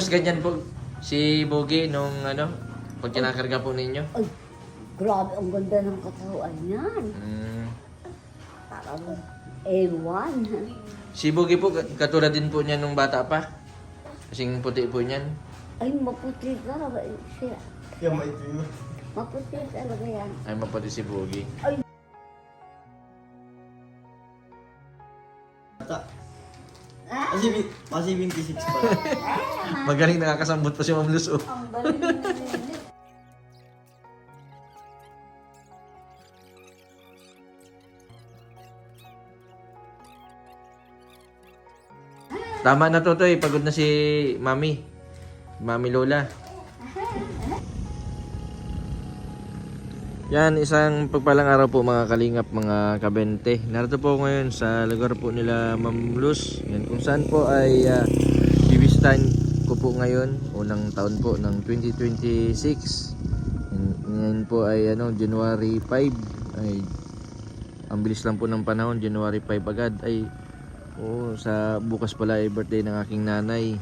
Ganyan po si Bogie nung pag kinakarga po ninyo. Ay, grabe, ang ganda ng katawan niyan. Parang ewan. Si Bogie po, katulad din po niya nung bata pa. Kasing puti po niyan. Ay, maputi talaga siya. Yung maitim. Maputi talaga yan. Ay, maputi si Bogie. Bata. Kasi 26 pa. Magaling nakakasambot pa si Ma'am Luz. Oh. Ang galing na. Tama na to, Toy. Pagod na si Mami. Mami Lola. Yan, isang pagpalang araw po mga kalingap, mga kabente. Narito po ako ngayon sa lugar po nila Ma'am Luz. Yan, kung saan po ay bibisitahin ko po ngayon. Unang taon po ng 2026. Ngayon po ay January 5. Ay, ang bilis lang po ng panahon, January 5 agad. Ay, sa bukas pala ay birthday ng aking nanay.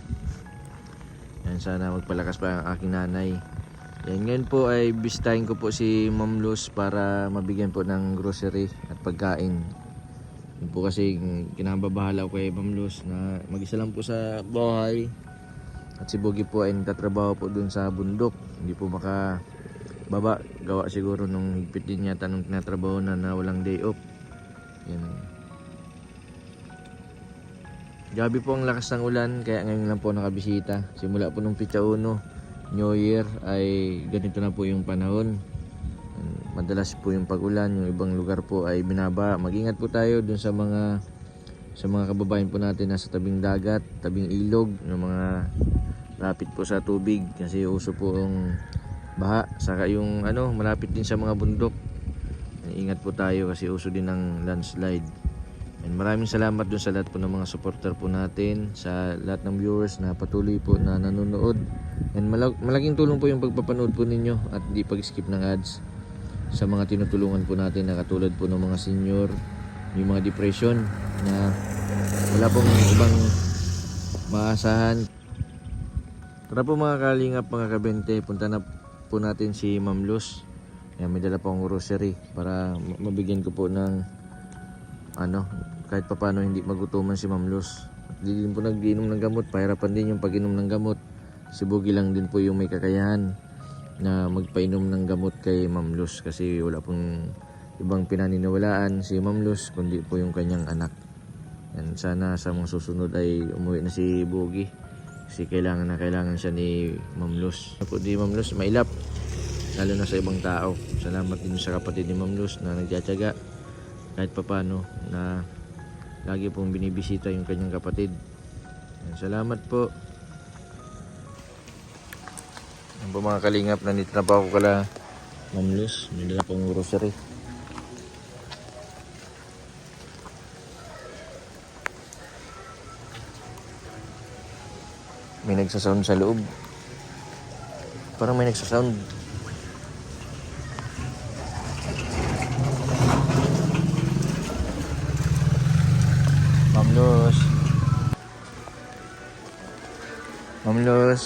Yan, sana magpalakas pa ang aking nanay. Yan, ngayon po ay bisitahin ko po si Ma'am Luz para mabigyan po ng grocery at pagkain. Yun po kasi kinababahala ko kay Ma'am Luz na mag-isa lang po sa bahay. At si Bogie po ay nagtatrabaho po dun sa bundok. Hindi po makababa. Gawa siguro nung higpit din yata nung tinatrabaho na walang day off. Yan. Gabi po ang lakas ng ulan kaya ngayon lang po nakabisita. Simula po nung Pitsa Uno, New Year ay ganito na po yung panahon. Madalas po yung pag-ulan, yung ibang lugar po ay binaba. Mag-ingat po tayo dun sa mga kababayan po natin na sa tabing dagat, tabing ilog, yung mga lapit po sa tubig kasi uso po ang baha. Saka yung malapit din sa mga bundok. Ingat po tayo kasi uso din ng landslide. And maraming salamat dun sa lahat po ng mga supporter po natin, sa lahat ng viewers na patuloy po na nanonood. And malaking tulong po yung pagpapanood po ninyo at di pag-skip ng ads sa mga tinutulungan po natin na katulad po ng mga senior, yung mga depression na wala pong ibang maasahan. Tara po mga kalingap, mga kabente, punta na po natin si Ma'am Luz. Yan, may dala po akong grocery para mabigyan ko po ng kahit papano hindi magutuman si Ma'am Luz. Hindi din po nag-inom ng gamot, pahirapan din yung pag-inom ng gamot. Si Bogie lang din po yung may kakayahan na magpainom ng gamot kay Ma'am Luz kasi wala pong ibang pinaniniwalaan si Ma'am Luz kundi po yung kanyang anak. Yan, sana sa mga susunod ay umuwi na si Bogie kasi kailangan siya ni Ma'am Luz. Po di Ma'am Luz mailap lalo na sa ibang tao. Salamat din sa kapatid ni Ma'am Luz na nagtsatsaga kahit papano na lagi pong binibisita yung kanyang kapatid. Yan, salamat po. Yan po mga kalingap, nandito na pa ako kala Ma'am Luz. May dala pong grocery. May nagsasound sa loob. Parang may nagsasound. Ma'am Luz. Ma'am Luz.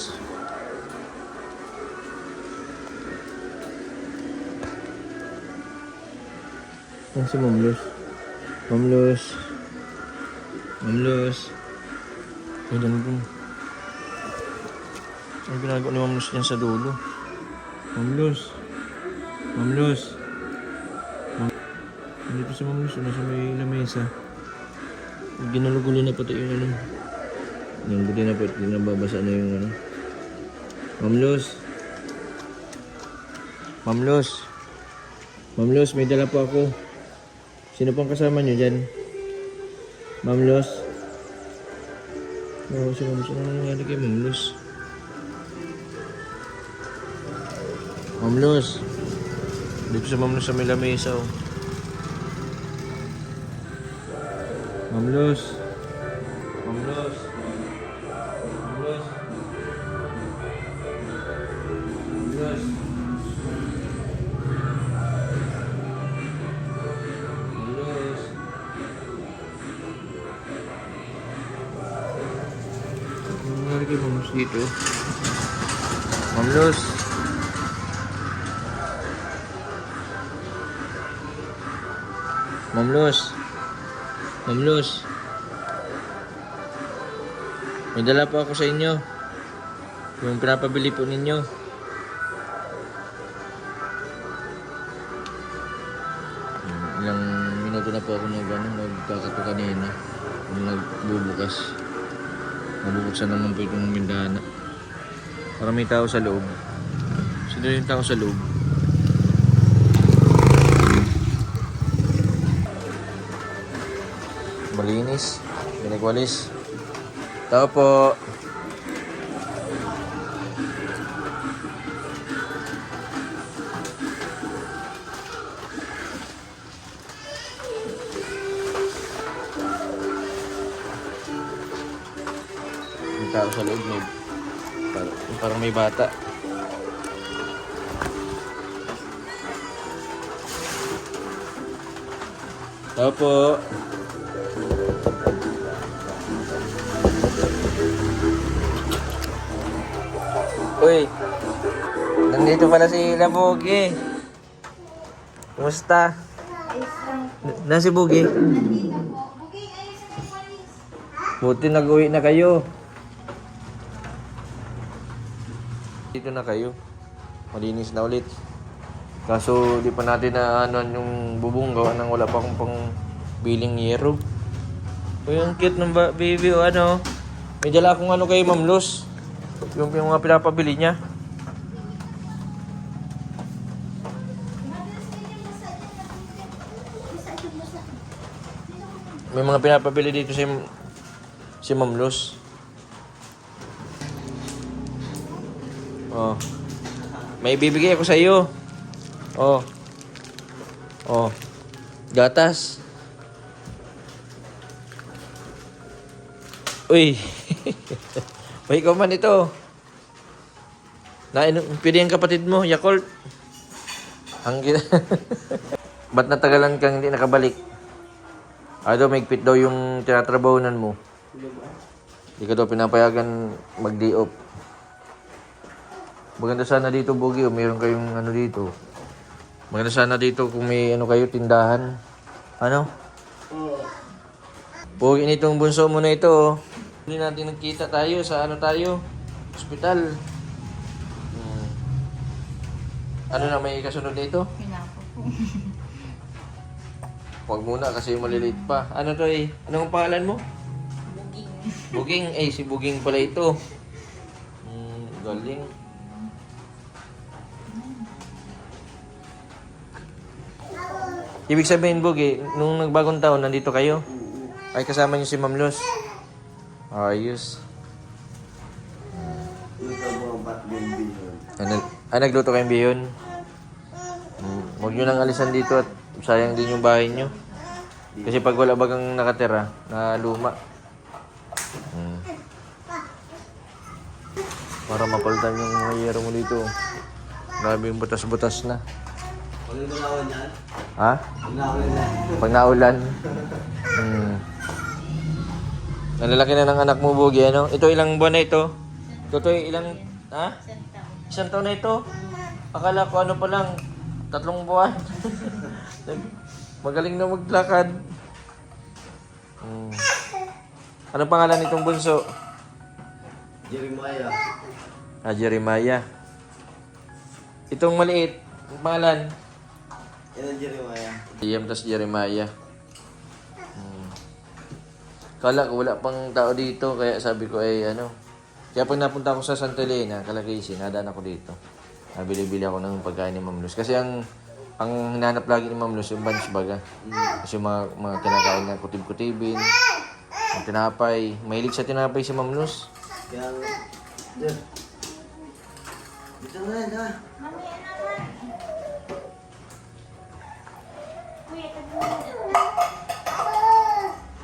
Yan si Ma'am Luz. Ma'am Luz. Ma'am Luz. Ay, dami po. Ang ginagawa ni Ma'am Luz yan sa dulo. Ma'am Luz. Ma'am Luz. Hindi pa si Ma'am Luz. Nasa may lamesa. Ginalugulo na pati yung yung buti na pati nababasa na yung Ma'am Luz. Ma'am Luz. Ma'am Luz, may dala po ako. Sino pang kasama nyo dyan? Ma'am Luz. Si Ma'am Luz. Ano nangyari kay Ma'am Luz? Ma'am Luz. Dito sa Ma'am Luz sa may lamesa. Ma'am Luz. Ma'am Luz. Ma'am Luz. Ma'am Luz. Ma'am Luz. Ano nangyari kay Ma'am Luz? dito. Mamlos. Mamlos. Mamlos. May dala po ako sa inyo. Yung pinapabili po ninyo. Ilang minuto na po ako nagkakato kanina. Kung nagbubukas. Nabubuksan naman po itong bintana. Para may tao sa loob. Sino yung tao sa loob? Malinis. Pinagwalis. Tao po. May tao sa loob. Parang may bata. Tao po. Uy, nandito pala si Labugi. Kumusta? Na si Bugi? Buti nag-uwi na kayo. Dito na kayo. Malinis na ulit. Kaso di pa natin na ano yung bubong gawa nang wala pa akong pang biling yero. Uy, ang cute ng baby o ano. May dala akong ano kay Ma'am Luz. Yung mga pinapabili niya. May mga pinapabili dito si Ma'am Luz. Oh. May bibigay ako sa iyo. Oh. Oh. Gatas. Uy. Uy, ikaw man ito. Pwede yung kapatid mo, Yakult. Ba't natagalan kang hindi nakabalik? Daw, maigpit daw yung tinatrabahonan mo. Hindi ka daw pinapayagan mag-day off. Maganda sana dito, Bugi, o mayroon kayong ano dito. Maganda sana dito kung may ano kayo, tindahan. Ano? Bugi nitong bunso mo na ito, oh. Hindi natin nagkita tayo sa ano tayo, hospital. Ano na may kasunod dito? Pinako po. Huwag muna kasi maliliit pa. Ano to eh? Anong pangalan mo? Buging. Buging. Eh, si Buging pala ito. Galing. Ibig sabihin, Bugi, nung nagbagong taon, nandito kayo? Ay, kasama niyo si Ma'am Luz? Ayos. Nagluto kayong biyon? Huwag nyo nang alisan dito at sayang din yung bahay nyo. Kasi pag wala bagang nakatira, na luma. Para mapalitan yung mga yero mo dito. Grabe yung butas-butas na. Pag naulan yan? Ha? Pag naulan yan? Pag naulan. Nalalaki na ng anak mo, Bugi, ano? Ito ilang buwan na ito? Ito ilang... Ha? Isang taon na ito? Akala ko ano pa lang, 3 buwan. Magaling na maglakad. Anong pangalan nitong bunso? Jeremiah. Jeremiah. Itong maliit, ang pangalan? Yan ang Jeremiah. Liam tas Jeremiah. Kala ko wala pang tao dito, kaya sabi ko ay ano. Kaya pag napunta ako sa Santa Elena, Calacazy, nadaan ako dito. Nabili-bili ako ng pagkain ni Ma'am Luz. Kasi ang hinanap lagi ni Ma'am Luz, yung bunch baga. Kasi mga kinakain na kutib-kutibin, yung tinapay. Mahilig sa tinapay si Ma'am Luz. Kaya, Jer. Dito na yan, ha?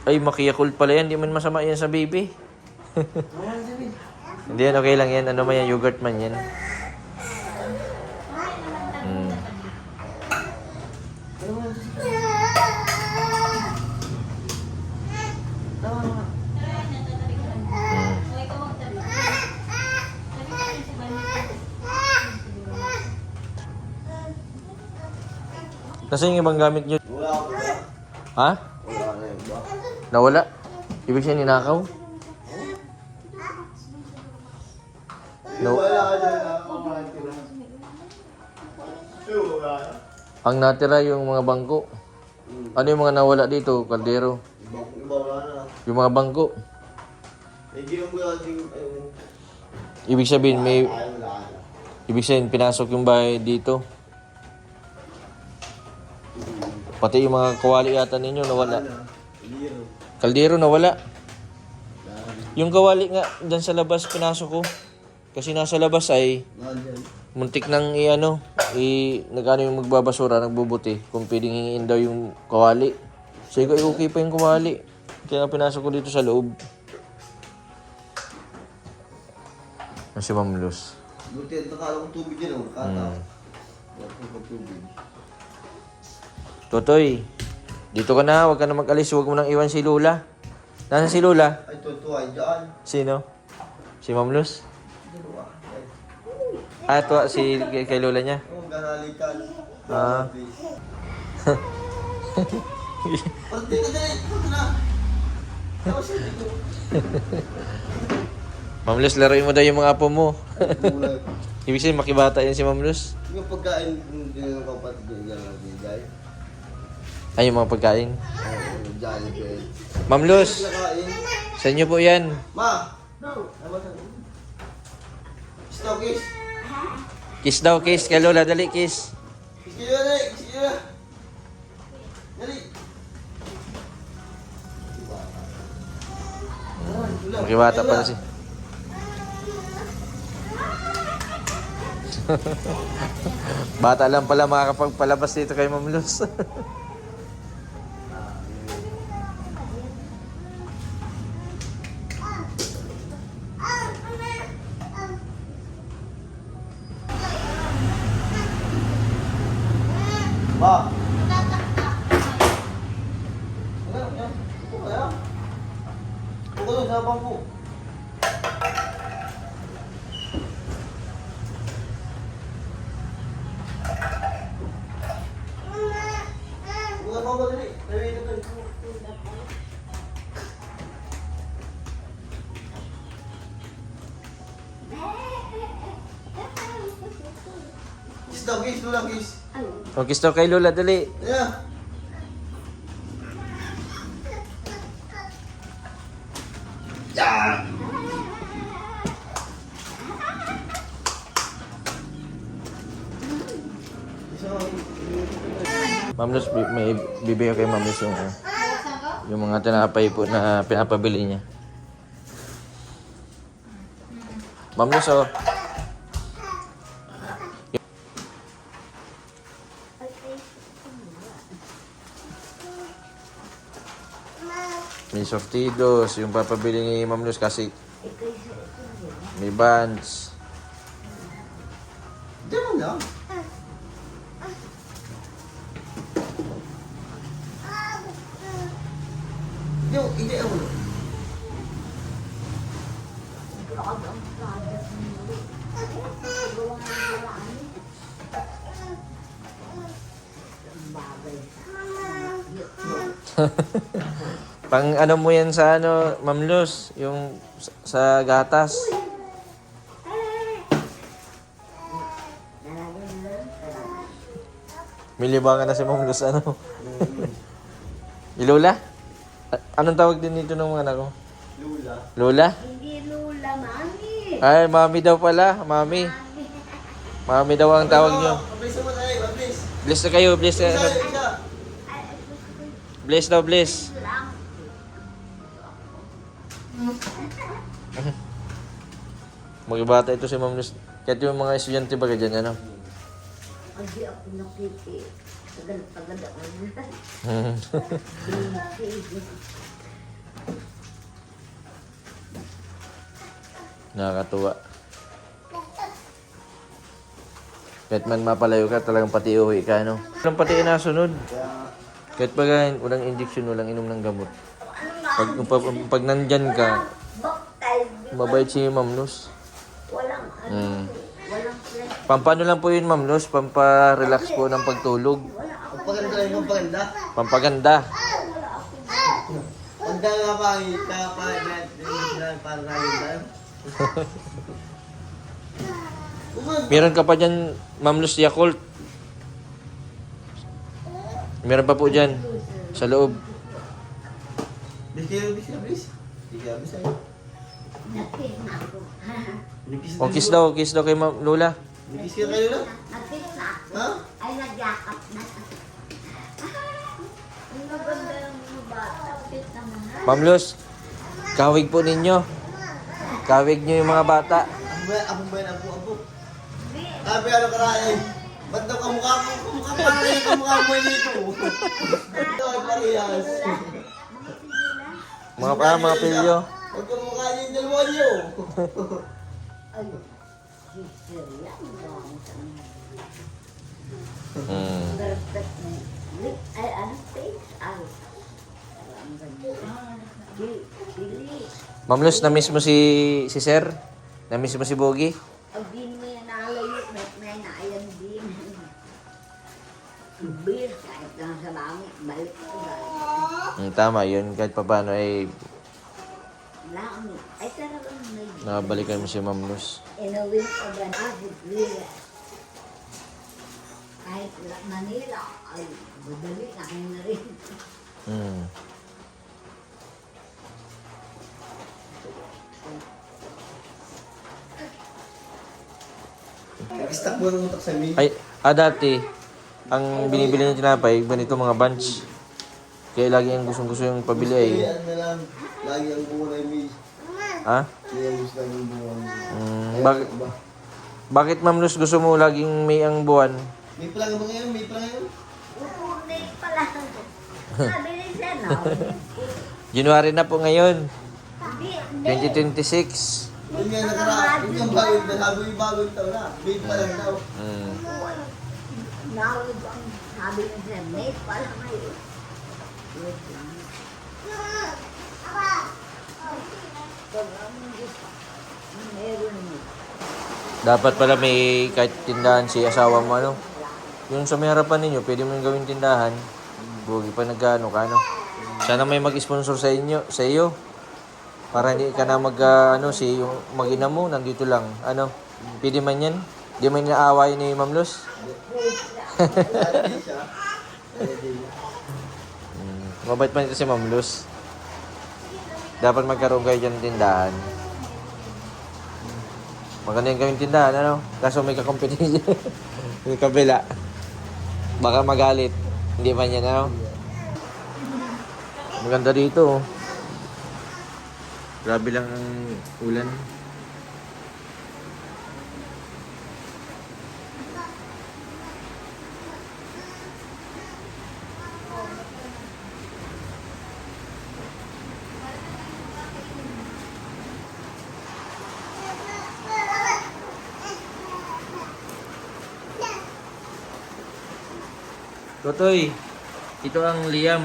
Ay, makiyakult pala yan. Di man masama yan sa baby. Hindi yan, okay lang yan. Ano man yan, yogurt man yan. Nasaan yung ibang gamit nyo? Wala ako na. Ha? Wala na yun ba? Nawala? Ibig siya ninakaw? No. Wala ka dyan na. Kumakatira. Wala. Ang natira yung mga bangko. Ano yung mga nawala dito, kaldero? Iba wala na. Yung mga bangko. Medyo yung wala ding... Ibig sabihin, may... Ayaw wala na. Ibig sabihin, pinasok yung bahay dito. Pati yung mga kawali yata ninyo nawala. Liro. Kaldero nawala. Yung kawali nga, dyan sa labas, pinasok ko. Kasi nasa labas ay Nandyan. muntik nang nagano yung magbabasura, nagbubuti. Kung pwedeng hingiin daw yung kawali. Sabi ko, okay pa yung kawali. Kaya pinasok ko dito sa loob. Ano si Ma'am Luz? Buti ang nakala kong tubig yun. Kata. Wala kong tubig. Totoy, dito ka na. Huwag ka na mag-alis. Huwag mo nang iwan si Lola. Nasaan si Lola? Ay, totoo ay dyan. Sino? Si Ma'am Luz? Dalawa. Ah, ito, si kay Lola niya. Oo, ganalikan. Ah. Pati ka dali. Pati na. Tapos yun. Ma'am Luz, laruin mo daw yung mga apo mo. Kulay. Ibig sabihin, makibata yan si Ma'am Luz. Yung pagkain din ng kapatid ko dyan ang bigay. Ay, yung mga pagkain. Oo, Jollibee. Ma'am Luz, Nakain. sa inyo po yan. Ma! No! Ano ba sabi? Stop, kiss! Kiss daw, kiss. Kay Lola, dali, kiss. Kiss kayo na, dali! Kiss kayo na! Dali! Makibata pala si... Bata lang pala makakapagpalabas dito kay Ma'am Luz. Ma! Ano yan? Ito kaya? Ito ko sa bangko. Buka pa ba dali? Dali ito to. Kiss daw, kiss. Doon lang, kiss. O, kiss daw kay Lola, dali. Yeah. Yeah. Ma'am Luz, may bibigay kay Ma'am Luz yung mga tinapay po na pinapabili niya. Ma'am Luz, oh. May sortidos, yung papabili ni Ma'am Luz kasi may buns. Diyan lang. Hindi ako. Pang ano mo yan sa ano, Ma'am Luz, yung sa gatas. May libangan na si Ma'am Luz, ano? Ilula? Anong tawag din dito ng mga anak ko? Lula. Lola? Hindi Lula, Mami. Ay, mami daw pala, mami. Mami daw ang tawag nyo. Mabilis mo tayo, mabilis. Bless na kayo, bless na. Isa. Bless daw, bless. Magbata ito si Ma'am Luz. Kahit yung mga estudyante ba dyan, ano? Hindi ako nakiki. Tagal-tagal ako. Nakakatuwa. Kahit man mapalayo ka, talagang pati uwi ka, no? Walang pati inasunod. Kahit pag walang injection, walang inom ng gamot. Pag nandyan ka, mabait si Ma'am Luz. Walang Pampano lang po yun, Ma'am Luz? Pampa-relax po ng pagtulog. Pag Ay, pampaganda. Pampaganda. Ang dala pa, para naganda. Meron ka pa dyan, Ma'am Luz, Yakult. Meron pa po dyan. Sa loob. Bis. Nakit na ako. O, kiss daw kay Ma'am Lola. Nagkis ka kayo na? Nakit na ako. Ha? Ay, nagyakap na. Ang maganda ng mga bata. Fit naman. Ma'am Luz, kawig po ninyo. Kawig nyo yung mga bata. Ako ba yan, apo? Sabi ano karaya, ba't daw kamukha mo yun dito? Ito ay parehas. Mga pilyo. Huwag kamukha niyo yung dalawa niyo. Ay, sister yan. Perfect na. Ay, ano face? Ay, ang ganda. Pili. Ma'am Luz, na-miss mo si Sir? Na-miss mo si Bogie? Ang din mo yan nalayo, may naayan din. Bir, kahit lang sa langit, balik ko balik. Tama, yun. Kahit pa paano ay Langit. Ay, talagang may nakabalikan mo si Ma'am Luz. inawin ko ba na Biglia. Kahit Manila, ay, madali na kayo na rin. Hmm. Nag-stack mo ng utak sa mil. Ay, dati, ang binibili ng tinapay, ganito mga bunch. Kaya lagi ang gustong-gusto yung pabili ay. Ano na lang, lagi ang bunga ng mil. Ha? Kaya gusto lang yung bunga ng mil. Bakit Ma'am Luz gusto mo laging may ang buwan? May pala nga ba ngayon? May pala ngayon? Upunit pa lang. Sabi ni Sen, no? January na po ngayon, Hindi, 2026. Yun nga nakaraan. Yun yung bagong nasabi yung bagong taon na. May pala daw. Hmm. Nawag ang sabi ni Sen, may pa lang ngayon. Wait lang. Pag ang gusto, meron mo. Dapat pala may kahit tindahan si asawa mo ano. Yung sa may harapan ninyo, pwede mo yung gawing tindahan. Bugi pa nagano ka ano. Sana may mag-sponsor sa inyo, sa iyo. Para hindi ka na si yung mag-ina mo nandito lang. Ano? Pwede man 'yan. Di man inaaway ni Ma'am Luz. Lagi siya. Mabait pa nito si Ma'am Luz. Dapat magkaroon kayo dyan ng tindahan. Maganda yung gawing tindahan, ano? Kaso may kakompetition. Yung kabila. Baka magalit. Hindi man yan, ano? Maganda dito, oh. Grabe lang ang ulan. Totoy, ito ang Liam.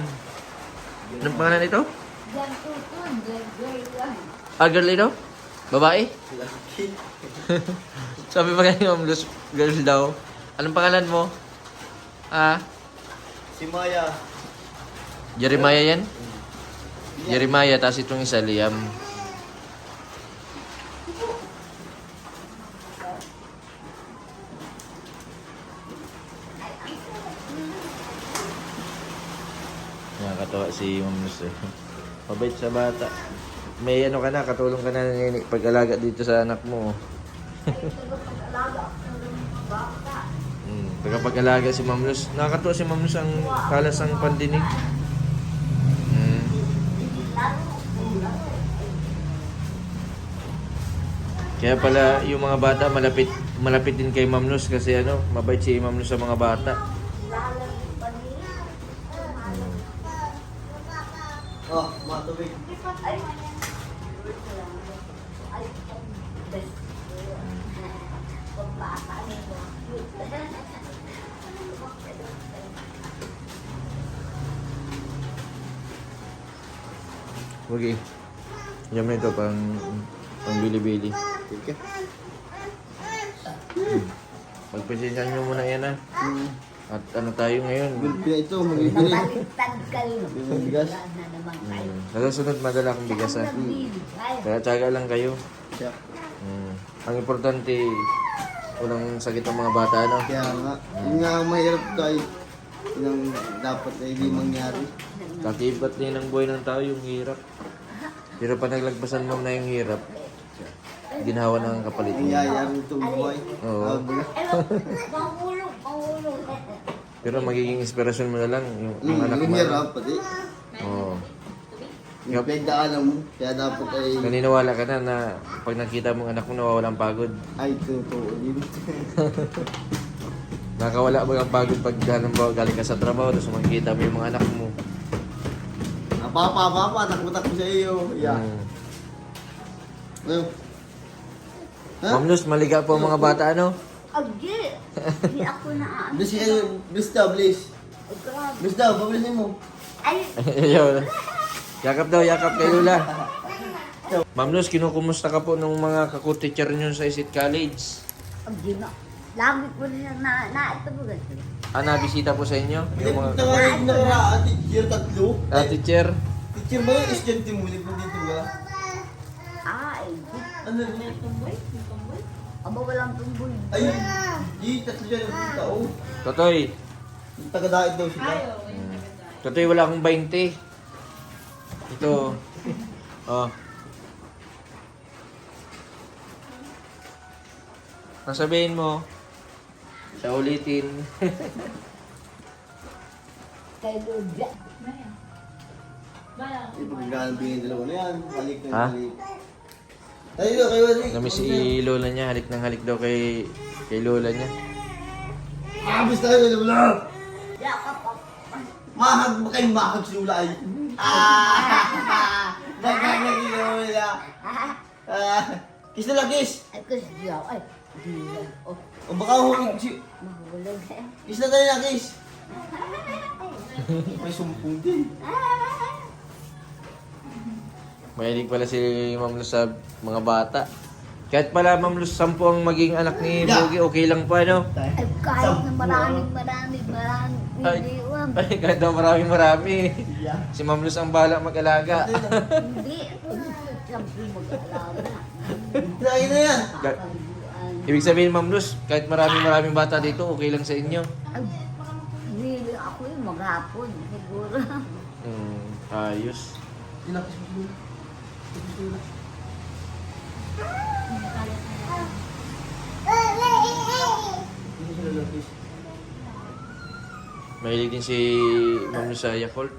Anong pangalan ito? Diyan tutun, girl lang. Girl ito? Babae? Laki. Sabi pa kayo, Ma'am Luz, girl daw. Anong pangalan mo? Si Maya. Jeremiah yan? Jeremiah, tapos itong isa, Liam. Nakakatawa si Ma'am Luz eh. Mabait sa bata. May ano ka na, katulong ka na ng pag-alaga dito sa anak mo. Tagapag-alaga si Ma'am Luz. Nakakatuwa si Ma'am Luz ang kalas ang pandinig. Kaya pala yung mga bata malapit din kay Ma'am Luz kasi ano, mabait si Ma'am Luz sa mga bata. Oh, matubig. Okay. Yan na ito pang bili-bili. Okay. Pagpasensyahan nyo muna yan, ha. At ano tayo ngayon? Gulpi na ito, magiging. Mabaliktad kayo. Bigas. Wala na naman kayo. Nasusunod madala akong bigas ha. Nagbibigay. Kaya tsaga lang kayo. Kaya, Ang importante, unang sakit ng mga bata, ano? kaya nga, yun nga ang mahirap tayo. Yun ang dapat na hindi mangyari. Kakibat din ang buhay ng tao yung hirap. Pero pag naglagpasan mo na yung hirap, ginawa na ang kapalit Ang mo. yayari itong buhay. Oo. Mahulog, mahulog. Pero magiging inspirasyon mo na lang yung anak Yung mo. hirap, pati. Oo. Yung pinagdaanan mo. Kaya dapat ay, Naniniwala ka na pag nakita mong anak mo nawawalang pagod. ay totoo din. Nakawala ba ang pagod pag halimbawa galing ka sa trabaho tapos makikita mo yung mga anak mo. Papa, takbo-takbo sa iyo. Yeah. Ano? Ha? Ma'am Luz, maliga po ang mga bata, ano? Agi! Hindi ako na ano. Bliss kayo, bliss daw, bliss. Ay, grabe. Bliss daw, pabilisin mo. Ay, Ayun. Yakap daw, yakap kay Lula. Ma'am Luz, kinukumusta ka po nung mga kaku-teacher nyo sa Isit College? agi na. Lagi ko na ito ba ganito? Nabisita po sa inyo? Hindi Yung mo mga nakaraan nakaraan, teacher tatlo. teacher? Teacher ba yung estudyante mo? Hindi mo dito ba? Ay, Ano rin? aba walang tumboy. Ay, di, tatlo dyan ang tao. Totoy. Taga-daig daw sila. Totoy, wala akong 20. Ito. Oh. Nasabihin mo. Sa ulitin. Kay Ludia. Hindi pa gagalabingin dalawa na yan. Balik na Ha? balik. Tayo daw, kayo balik. Namiss si Lola niya. Halik ng halik daw kay Lola niya. Abis tayo, Lola. Yakap ako. Mahag ba kayong mahag si Lola ay? Nagagag si Lola. Kiss na lang, kiss. Ay, kasi diyaw. Ay, diyaw. Oh, O baka hulog si... mahulog eh. Kiss na tayo na, kiss. May sumpong din. Mahilig pala si Ma'am Luz sa mga bata. Kahit pala Ma'am Luz, 10 ang maging anak ni Bogie, okay lang pa, no? Ay, kahit na maraming Ay. iniwan. Ay, kahit daw marami. Yeah. Si Ma'am Luz ang bahala mag-alaga. Hindi. Siyempre mag-alaga. Lagi na yan. Kakayuan. Ibig sabihin, Ma'am Luz, kahit maraming bata dito, okay lang sa inyo. Ay, really, ako yung maghapon. Siguro. Ayos. Kinakis mo si Lola. Kiss mo si Lola. Kiss mo si Lola, kiss. Mahilig din si Ma'am Luz sa Yakult.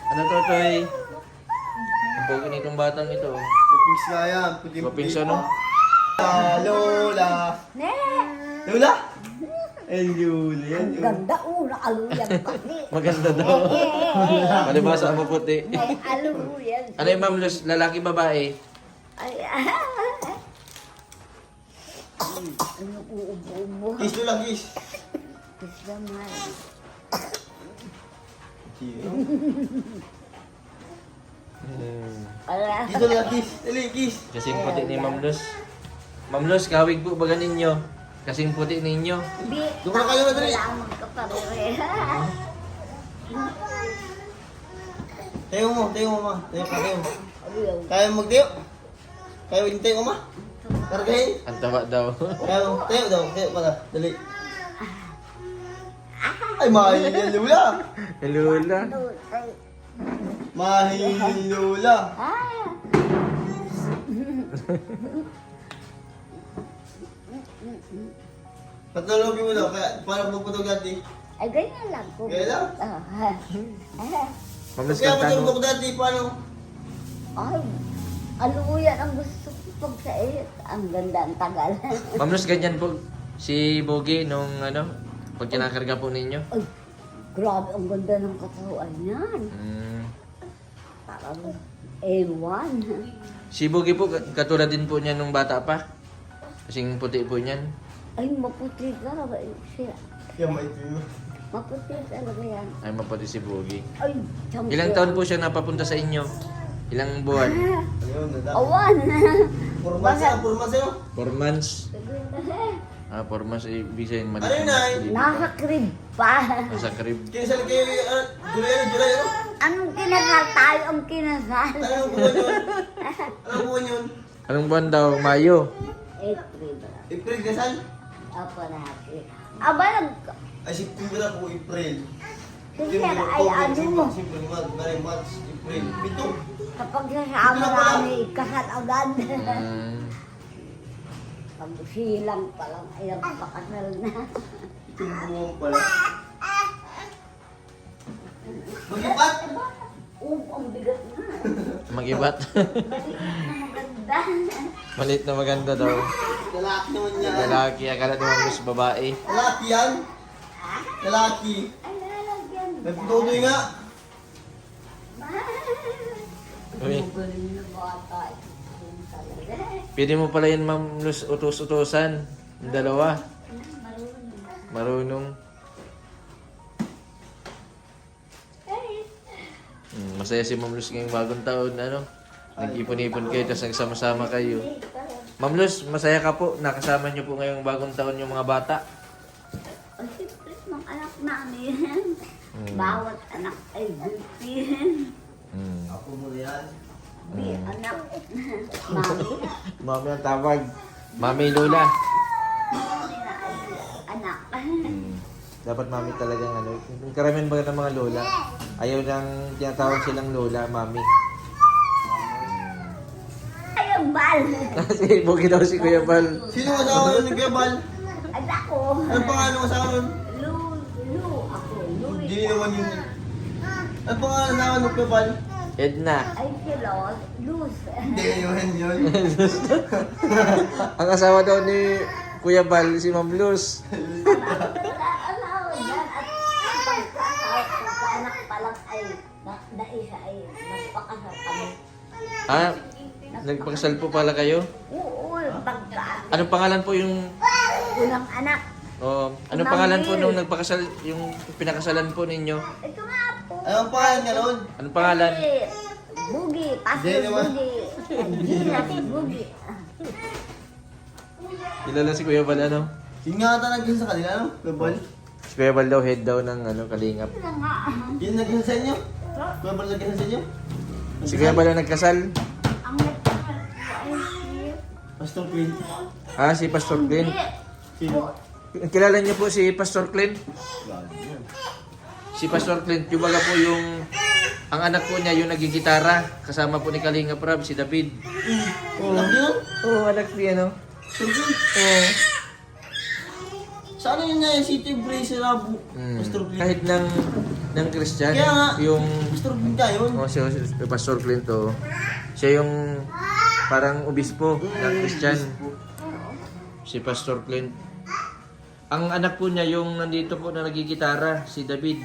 Ano to, Toy? Ang pogi nitong batang ito. Pupings nga yan. Puting-puting. Papings ano? Lola. Ne! Lola? Ay, Lola. Yan, Ang ganda, nakaluyan pati. Maganda daw. Palibasa ang maputi. May aluyan. Ano yung Ma'am Luz? Lalaki, babae? Ay, ano uubo-ubo. Kiss Lola, kiss. Kiss naman. Ala. Kiss Lola, kiss. Dali, kiss. Kasing puti ni Ma'am Luz. Ma'am Luz, kawig po baga ninyo? Kasing puti ninyo. Hindi. Doon ka na kayo, madali. Wala magkapareha. Tayo mo, ma. Tayo ka, tayo. Ayaw. Kaya mo magtayo? Kaya mo tayo, ma? Kargahin? Ang taba daw. Kaya mo, tayo daw. Tayo pala, dali. Ay, mahal yan, Lola. Lula. Ay. Mahal Lola. Ah. Patulogin mo daw, kaya parang magpatog dati. Ay, ganyan lang po. Ganyan lang? Ma'am Luz, Kaya kanta matulog mo. dati, paano? Ay, aluyan ang gusto ko pag sa iyo. Ang ganda, ang tagal. Ma'am Luz, ganyan po si Bogie nung ano, pag kinakarga po ninyo. Ay, grabe, ang ganda ng katawan niyan. Parang A1. Si Bogie po, katulad din po niya nung bata pa. Kasing puti po niyan. Ay, maputi ka. Siya. Kaya maitim. Maputi talaga yan. Ay, maputi si Bogie. Ay, champion. Ilang taon po siya napapunta sa inyo? Ilang buwan? Ayun, nada. Awan. 4 months na, 4 months sa'yo. 4 months. 4 months ibig sabihin maliit. Ano yun, Nay? Nasa crib pa. Nasa crib. Kinasal kayo, July, ano? Anong kinasal tayo ang kinasal? Anong buwan yun? Anong buwan yun? Anong buwan daw? Mayo. April. April kasal? Apa natin? Aba, Ay, September ako, April. kasi ay ano, September, March, April. Pito. kapag sasama namin, kasal agad. Pag silang pa lang, ay nagpakasal na. Itong buwan pala. Mag-ipat? Ang bigat na. Mag-ibat. Maganda. Maliit na maganda daw. Lalaki naman yan. Lalaki, akala naman mas babae. Lalaki yan? Lalaki. Ay, lalagyan. May putuloy nga. Uy, Galing na bata. Yun talaga. pwede mo pala yan, Ma'am Luz, utos-utosan. Yung dalawa. Marunong. Masaya si Ma'am Luz ngayong bagong taon, ano? Nag-ipon-ipon kayo, tapos nagsama-sama kayo. Ma'am Luz, masaya ka po. Nakasama niyo po ngayong bagong taon yung mga bata. Ay, siyempre, mga anak namin. Bawat anak ay gulpin. Ako mo yan. Di anak. Mami. Mami ang tawag. Mami Lola. Anak. Dapat mami talagang ano. Yung karamihan ba ng mga lola, ayaw nang tinatawag silang lola, mami. Ay, ang bal. Kasi buki daw si Kuya Bal. Sino ang asawa nun ni Kuya Bal? At ako. Anong pangalan ng asawa nun? Lu. Ako. Louis. Hindi naman yun. Anong pangalan ng asawa ng Kuya Bal? Edna. Ay, sila. Luz. Hindi naman yun. Ang asawa daw ni Kuya Bal, si Ma'am Luz. Asawa yan. At pagka-anak pa lang ay naisa ay magpakasal kami. Ah, nagpakasal po pala kayo? Oo, pagka Anong pangalan po yung... unang anak. Anong pangalan po nung nagpakasal, yung pinakasalan po ninyo? Ito nga po. Anong pangalan niya nun? Anong pangalan? Bugi. Pastor Hindi naman. Bugi. Hindi Bugi. Kilala si Kuya Bal, ano? Yun nga ata naging sa kanila, ano? Kuya Bal? Si Kuya Bal daw, head daw ng ano, kalingap. Ito nga. Yun naging sa inyo? Kuya Bal naging sa inyo? Si Kuya Bal ang nagkasal? Ang nagpapal ay si... Pastor Queen. Ah, si Pastor Clint. Sino? Kilala niyo po si Pastor Clint? Si Pastor Clint, yung baga po yung... Ang anak po niya, yung nagigitara. Kasama po ni Kalinga Prab, si David. Anak niyo? Oo, anak niya, no? Pastor Queen? Oo. Saan yun nga yung City Brace Rabu? Pastor Queen. Kahit ng Christian, Kaya nga. yung... Pastor Queen ka yun. Oh, si Pastor Clint, oh. Siya yung parang obispo ng Christian. Si Pastor Clint. Ang anak po niya, yung nandito po na nagigitara, si David.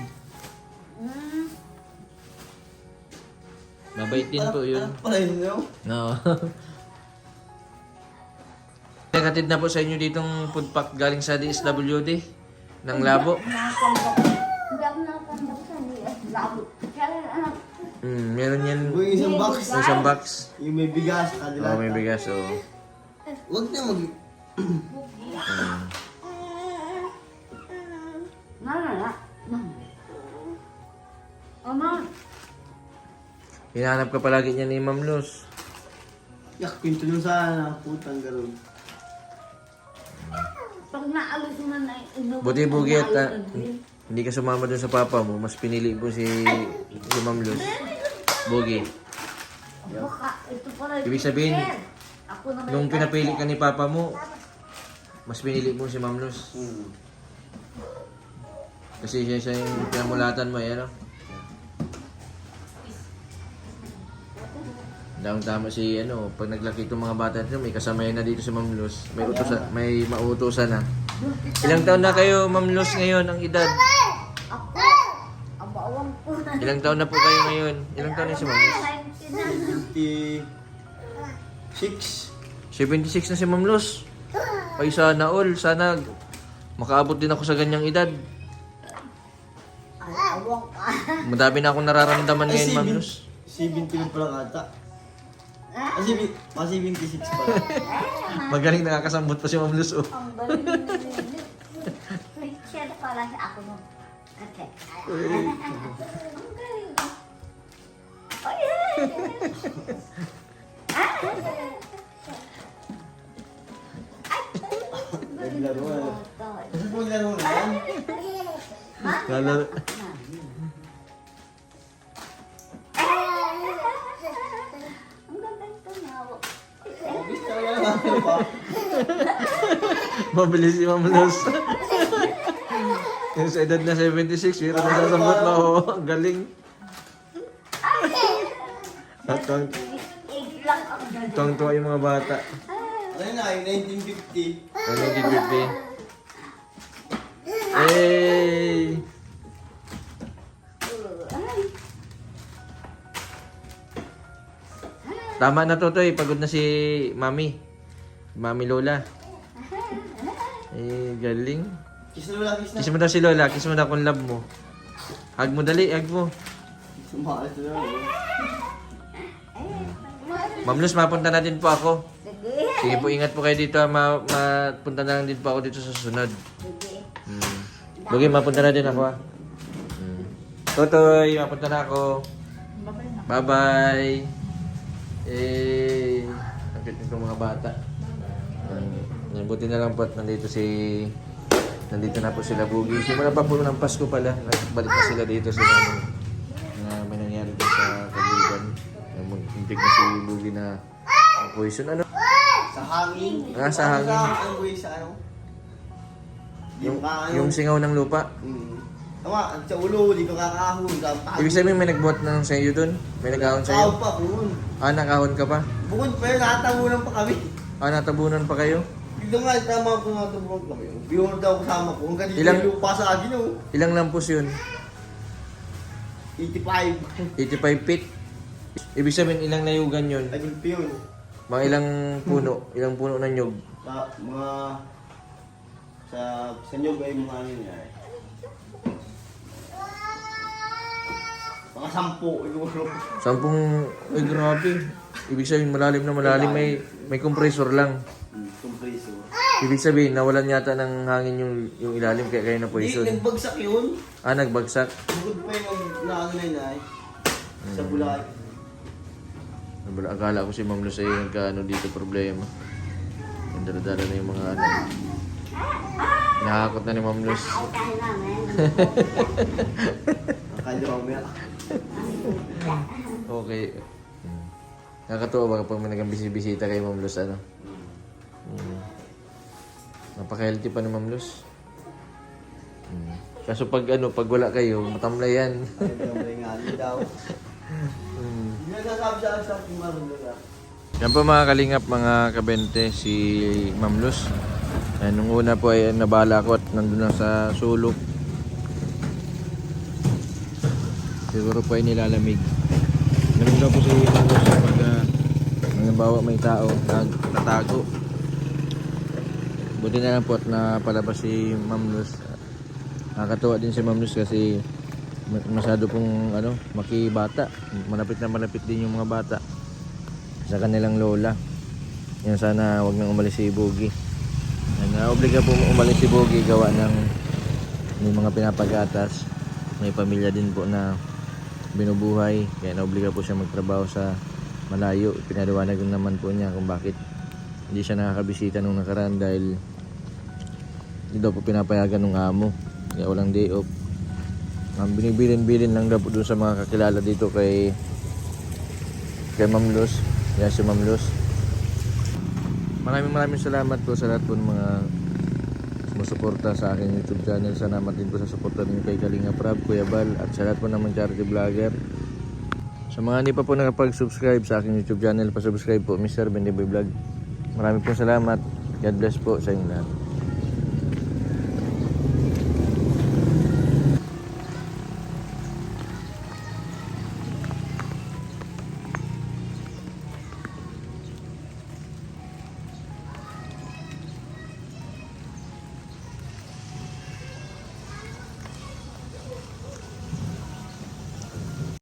Mabait din po yun. Anak pala yun, no? No. Nakatid na po sa inyo ditong food pack galing sa DSWD ng Labo. Hindi ako nakakambak sa labo. Kaya anak. Meron yan. Yung isang box. Isang box. Yung may bigas, kadilata. Oh, may bigas, oh. Huwag na mag... Nana. Ama. Hinahanap ka palagi niya ni Ma'am Luz. Yak, pinto nyo sana. Putang garoon. Pag naalis mo na inuwi. Buti bugi at hindi ka sumama dun sa papa mo. Mas pinili po si Ma'am Luz. Bugi. Baka ito pala. Ibig sabihin, Ako na nung pinapili ka ni papa mo, mas pinili mo si Ma'am Luz. Kasi siya yung pinamulatan mo, eh, ano? Dahong tama si, ano, pag naglaki itong mga bata nito, may kasamayan na dito si Ma'am Luz. May mautusan na. Ilang taon na kayo, Ma'am Luz, ngayon, ang edad? Ako. Abawang po na. Ilang taon na po kayo ngayon? Ilang taon na si Ma'am Luz? 56. 76 na si Ma'am Luz. Ay, sana all. Sana makaabot din ako sa ganyang edad. Abawang ka. Madami na akong nararamdaman ngayon, Ma'am Luz. 17 pa lang ata. Kasi 76 pa lang. Magaling nakakasambot pa si Ma'am Luz. Oh. Ang galing ni Richard pala ako nung kate. Ang galing. Ay! Naglaro na. Kasi po naglaro na yan. Kalaro. Ang gandang tumawa. Obvious na yan. Ano pa? Mabilis si Ma'am Luz. Yung sa edad na 76, pero nasasambot na ako. Ang galing. At Iglang ang galing. tuwang-tuwa yung mga bata. Ano na, yung 1950. Ano yung 50? Hey! Tama na to, Toy. Pagod na si Mami. Mami Lola. Eh, galing. Kiss na wala, kiss na. Kiss mo daw si Lola. Kiss mo daw kung love mo. Hug mo dali, hug mo. Sumakas na lang. Ma'am Luz, mapunta na din po ako. Sige. Sige po, ingat po kayo dito. Mapunta na lang din po ako dito sa susunod. Sige. Lugi, mapunta na din ako ha. Totoy, mapunta na ako. Bye-bye. Eh, ang cute nitong mga bata. Buti na lang po at nandito na po sila Bugi. Simula pa po ng Pasko pala. Balik na sila dito sa na may nangyari din sa Kabugan. Muntik na si Bugi na poison. Ano? Sa hangin. Sa hangin. Ano ba yung sa ano? Yung singaw ng lupa. Tama, sa ulo, di ka kakahon. Ibig sabihin may nagbuhat na ng sa'yo dun? May nag-ahon Kahon sa'yo? pa, kun. Nakahon ka pa? Bukod pa yun, nakatabunan pa kami. Natabunan pa kayo? Dito nga, tama ko nakatabunan kami. Biyor daw kasama ko. Hanggang dito Ilang- yung lupa sa akin, oh. Ilang lampos yun? 85. 85 feet? Ibig sabihin ilang nayugan yun? Ay, gulpi yun. Mga ilang puno? Ilang puno ng nyug? Mga... Sa nyog ay mga ano niya eh. Mga 10, siguro. 10, ay grabe. Ibig sabihin malalim na malalim, may compressor lang. Compressor. Ibig sabihin nawalan yata ng hangin yung ilalim kaya kayo na Hindi, poison. nagbagsak yun. Nagbagsak. Bukod pa yung na ano na yun ay. Sa Bulay. Akala ko si Ma'am Luz ay nagkaano dito problema. Yung dala-dala na yung mga ano. Nakakot na ni Ma'am Luz. Ay, tayo namin. Nakaliwa mo. Okay. Nakakatuwa ba kapag may nagambisi-bisita kay Ma'am Luz, ano? Napaka-healthy pa ni Ma'am Luz. Kaso pag wala kayo, matamlay yan. Ay, nga daw. Hindi nagsasabi sa akin sa aking marunong. Yan po mga kalingap, mga kabente, si Ma'am Luz. Nung una po ay nabala ko at nandun na sa sulok. Siguro po ay nilalamig. Ganun daw po si Ma'am Luz pag halimbawa may tao natago. Buti na lang po at napalabas si Ma'am Luz. Nakakatuwa din si Ma'am Luz kasi masyado pong makibata. Malapit na malapit din yung mga bata sa kanilang lola. Yan, sana wag nang umalis si Bugi. Naobliga po umalis si Bugi gawa ng may mga pinapagatas. May pamilya din po na binubuhay. Kaya naobliga po siya magtrabaho sa malayo. Pinaliwanag naman po niya kung bakit hindi siya nakakabisita nung nakaraan dahil hindi daw po pinapayagan ng amo. Kaya walang day off. Binibilin-bilin lang daw po doon sa mga kakilala dito kay Ma'am Luz. Yan si Ma'am Luz. Maraming salamat po sa lahat po ng mga sumusuporta sa aking YouTube channel. Salamat din po sa suporta ninyo kay Kalinga Prab, Kuya Bal, at sa lahat po naman charity vlogger. Sa mga hindi pa po nakapag-subscribe sa aking YouTube channel, pa-subscribe po, Mr. Bendiboy Vlog. Maraming po salamat. God bless po sa inyo lahat.